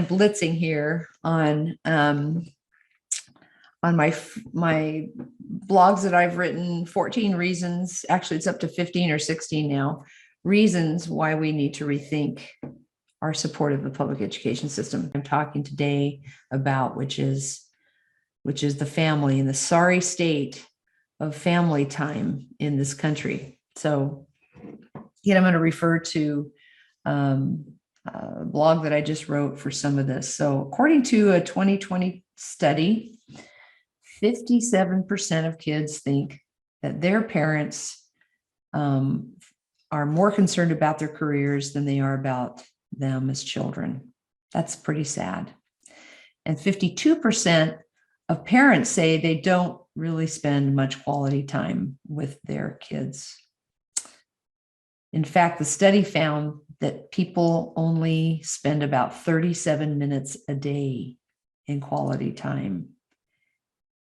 am blitzing here on my blogs that I've written, 14 reasons, actually it's up to 15 or 16 now, reasons why we need to rethink our support of the public education system. I'm talking today about, which is the family and the sorry state of family time in this country. So again, I'm going to refer to a blog that I just wrote for some of this. So according to a 2020 study, 57% of kids think that their parents are more concerned about their careers than they are about them as children. That's pretty sad. And 52% of parents say they don't really spend much quality time with their kids. In fact, the study found that people only spend about 37 minutes a day in quality time,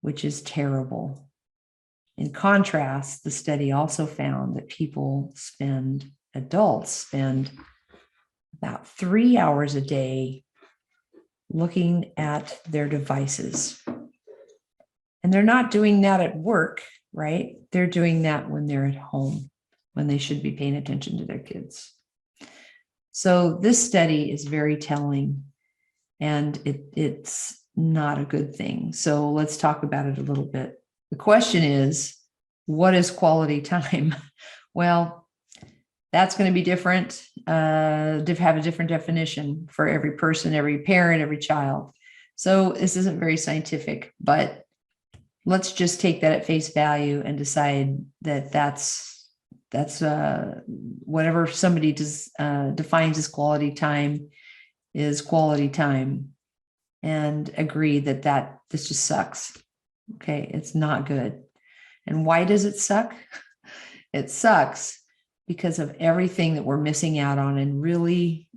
which is terrible. In contrast, the study also found that adults spend about 3 hours a day looking at their devices. And they're not doing that at work, right? They're doing that when they're at home, when they should be paying attention to their kids. So this study is very telling, and it's not a good thing. So let's talk about it a little bit. The question is, what is quality time? Well, that's going to be different, have a different definition for every person, every parent, every child. So this isn't very scientific, but let's just take that at face value and decide that that's whatever somebody defines as quality time is quality time, and agree that this just sucks. Okay, it's not good. And why does it suck? It sucks because of everything that we're missing out on and really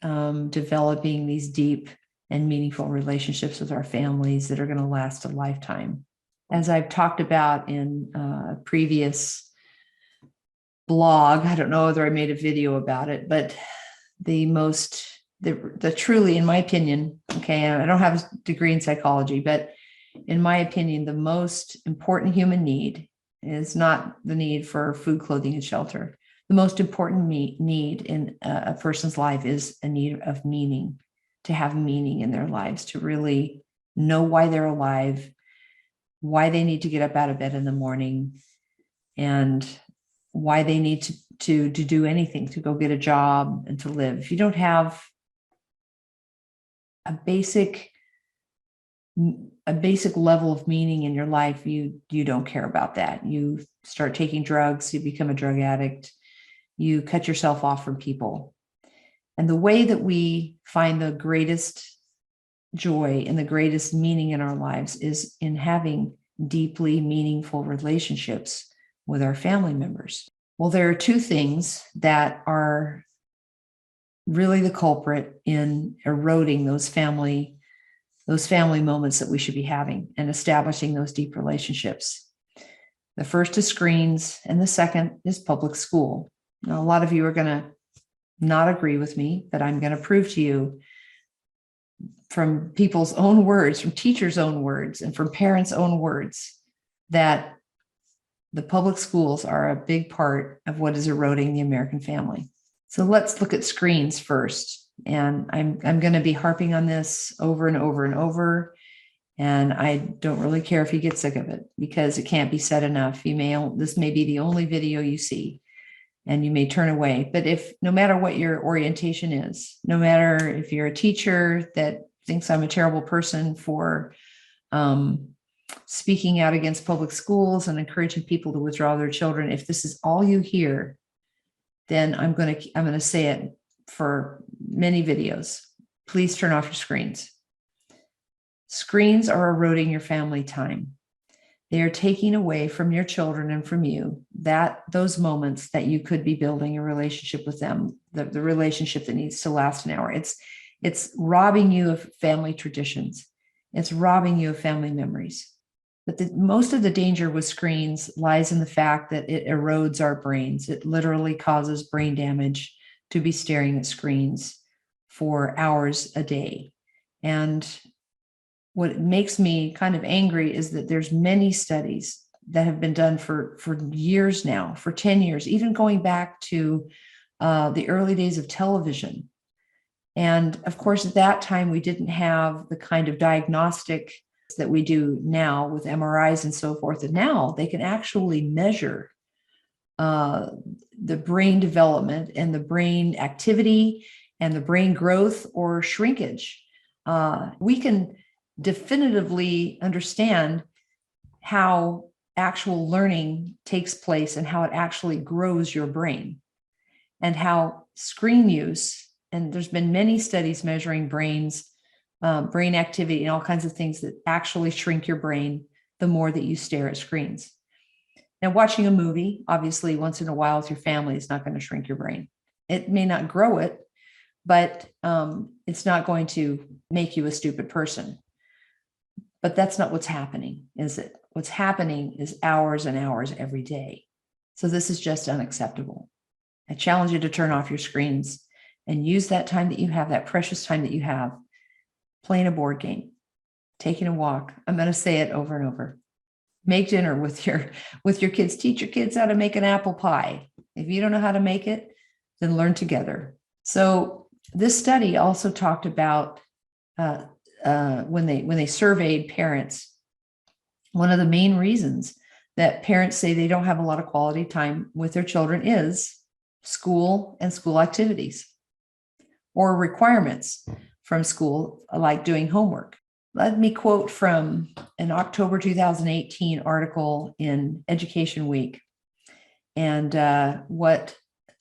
developing these deep and meaningful relationships with our families that are going to last a lifetime. As I've talked about in a previous blog, I don't know whether I made a video about it, but the truly, in my opinion, okay, I don't have a degree in psychology, but in my opinion, the most important human need is not the need for food, clothing, and shelter. The most important need in a person's life is a need of meaning, to have meaning in their lives, to really know why they're alive, why they need to get up out of bed in the morning, and why they need to do anything, to go get a job and to live. If you don't have a basic level of meaning in your life, you don't care about that. You start taking drugs, you become a drug addict, you cut yourself off from people. And the way that we find the greatest joy and the greatest meaning in our lives is in having deeply meaningful relationships with our family members. Well, there are two things that are really the culprit in eroding those family moments that we should be having and establishing those deep relationships. The first is screens, and the second is public school. Now, a lot of you are going to not agree with me, but I'm going to prove to you from people's own words, from teachers' own words, and from parents' own words that the public schools are a big part of what is eroding the American family. So let's look at screens first. And I'm going to be harping on this over and over and over. And I don't really care if you get sick of it, because it can't be said enough. This may be the only video you see, and you may turn away. But no matter what your orientation is, no matter if you're a teacher that thinks I'm a terrible person for speaking out against public schools and encouraging people to withdraw their children, if this is all you hear, then I'm going to say it for many videos. Please turn off your screens. Screens are eroding your family time. They are taking away from your children and from you those moments that you could be building a relationship with them, the relationship that needs to last an hour. It's robbing you of family traditions. It's robbing you of family memories. But most of the danger with screens lies in the fact that it erodes our brains. It literally causes brain damage to be staring at screens for hours a day. And what makes me kind of angry is that there's many studies that have been done for years now, for 10 years, even going back to the early days of television. And of course, at that time, we didn't have the kind of diagnostic that we do now with MRIs and so forth. And now they can actually measure the brain development and the brain activity and the brain growth or shrinkage. We can definitively understand how actual learning takes place and how it actually grows your brain, and how screen use, and there's been many studies measuring brains, brain activity and all kinds of things that actually shrink your brain the more that you stare at screens. Now, watching a movie, obviously, once in a while with your family is not going to shrink your brain. It may not grow it, but it's not going to make you a stupid person. But that's not what's happening, is it? What's happening is hours and hours every day. So this is just unacceptable. I challenge you to turn off your screens and use that time that you have, that precious time that you have, playing a board game, taking a walk. I'm going to say it over and over. Make dinner with your kids. Teach your kids how to make an apple pie. If you don't know how to make it, then learn together. So this study also talked about when they surveyed parents, one of the main reasons that parents say they don't have a lot of quality time with their children is school and school activities or requirements from school, like doing homework. Let me quote from an October 2018 article in Education Week. And what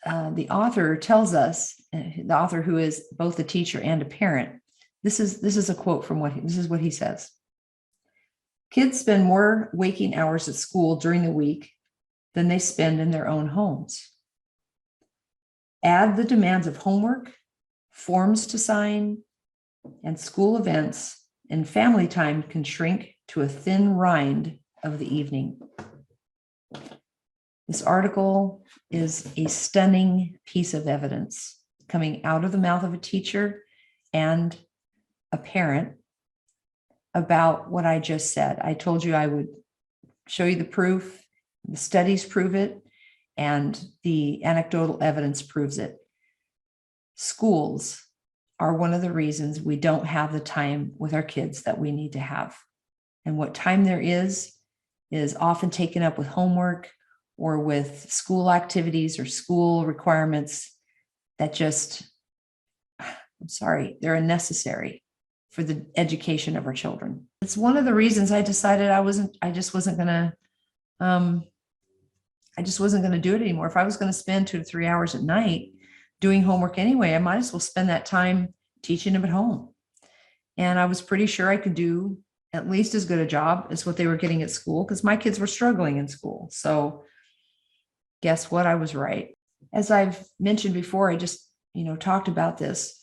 the author tells us, the author who is both a teacher and a parent, this is a quote from what he says. Kids spend more waking hours at school during the week than they spend in their own homes. Add the demands of homework, forms to sign, and school events, and family time can shrink to a thin rind of the evening. This article is a stunning piece of evidence coming out of the mouth of a teacher and a parent about what I just said. I told you I would show you the proof. The studies prove it, and the anecdotal evidence proves it. Schools are one of the reasons we don't have the time with our kids that we need to have. And what time there is often taken up with homework or with school activities or school requirements that just, I'm sorry, they're unnecessary for the education of our children. It's one of the reasons I decided I just wasn't going to do it anymore. If I was going to spend 2 to 3 hours at night doing homework anyway, I might as well spend that time teaching them at home. And I was pretty sure I could do at least as good a job as what they were getting at school, because my kids were struggling in school. So guess what? I was right. As I've mentioned before, I just, talked about this.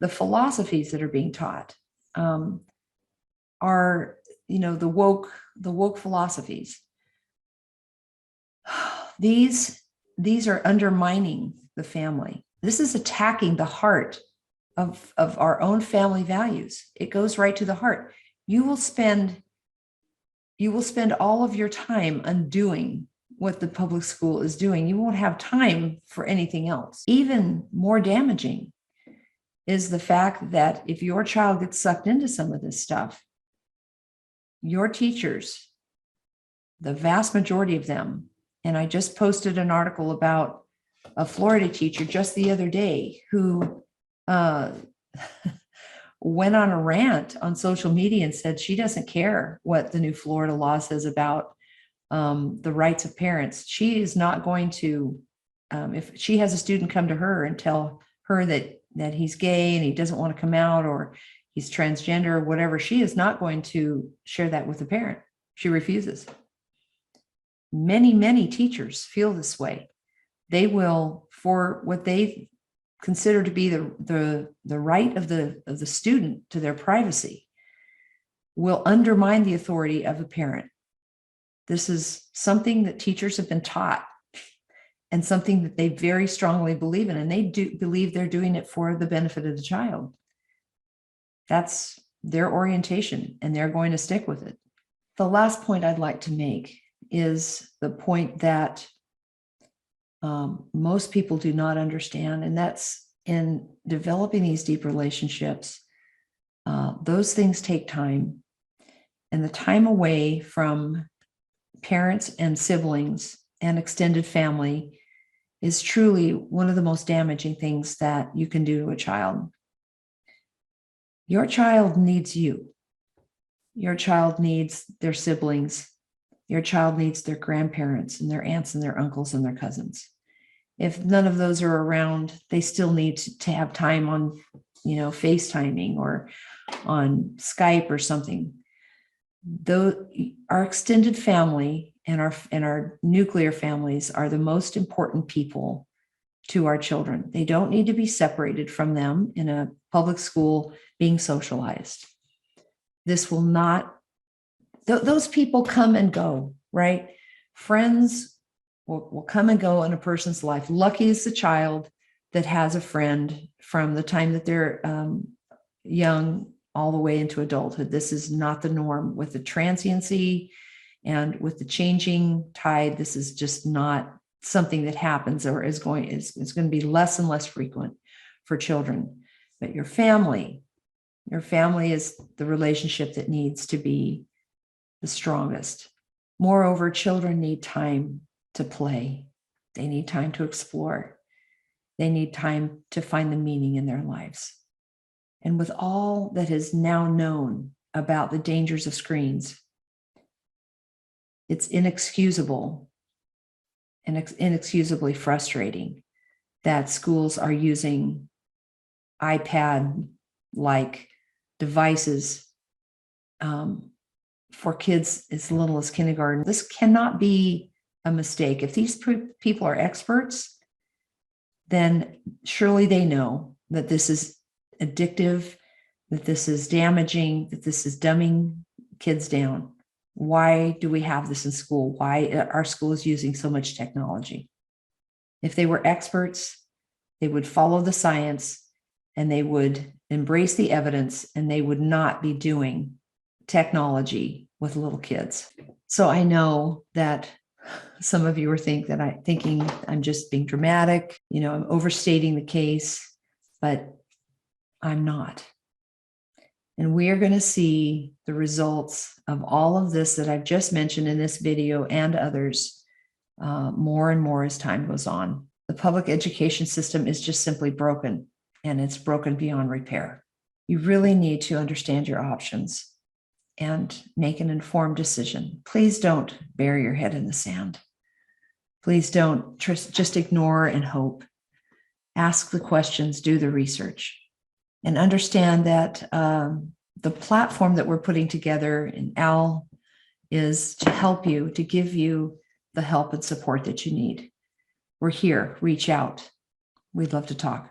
The philosophies that are being taught are, the woke philosophies. These are undermining the family. This is attacking the heart of our own family values. It goes right to the heart. You will spend all of your time undoing what the public school is doing. You won't have time for anything else. Even more damaging is the fact that if your child gets sucked into some of this stuff, your teachers, the vast majority of them, and I just posted an article about a Florida teacher just the other day who went on a rant on social media and said she doesn't care what the new Florida law says about the rights of parents. She is not going to, if she has a student come to her and tell her that he's gay and he doesn't want to come out, or he's transgender or whatever, she is not going to share that with the parent. She refuses. Many, many teachers feel this way. They will, for what they consider to be the right of the student to their privacy, will undermine the authority of a parent. This is something that teachers have been taught and something that they very strongly believe in, and they do believe they're doing it for the benefit of the child. That's their orientation, and they're going to stick with it. The last point I'd like to make is the point that most people do not understand, and that's in developing these deep relationships. Those things take time, and the time away from parents and siblings and extended family is truly one of the most damaging things that you can do to a child. Your child needs you. Your child needs their siblings. Your child needs their grandparents and their aunts and their uncles and their cousins. If none of those are around, they still need to have time on, FaceTiming or on Skype or something. Though our extended family and our nuclear families are the most important people to our children. They don't need to be separated from them in a public school being socialized. This will not, those people come and go, right? Friends will come and go in a person's life. Lucky is the child that has a friend from the time that they're young all the way into adulthood. This is not the norm. With the transiency and with the changing tide, this is just not something that happens or is going to be less and less frequent for children. But your family is the relationship that needs to be the strongest. Moreover, children need time to play. They need time to explore. They need time to find the meaning in their lives. And with all that is now known about the dangers of screens, it's inexcusable and inexcusably frustrating that schools are using iPad-like devices for kids as little as kindergarten. This cannot be a mistake. If these people are experts, then surely they know that this is addictive, that this is damaging, that this is dumbing kids down. Why do we have this in school? Why our school is using so much technology? If they were experts, they would follow the science and they would embrace the evidence, and they would not be doing technology with little kids. So I know that some of you are thinking I'm just being dramatic, I'm overstating the case, but I'm not. And we are going to see the results of all of this that I've just mentioned in this video and others more and more as time goes on. The public education system is just simply broken, and it's broken beyond repair. You really need to understand your options and make an informed decision. Please don't bury your head in the sand. Please don't just ignore and hope. Ask the questions, do the research, and understand that the platform that we're putting together in AL is to help you, to give you the help and support that you need. We're here. Reach out. We'd love to talk.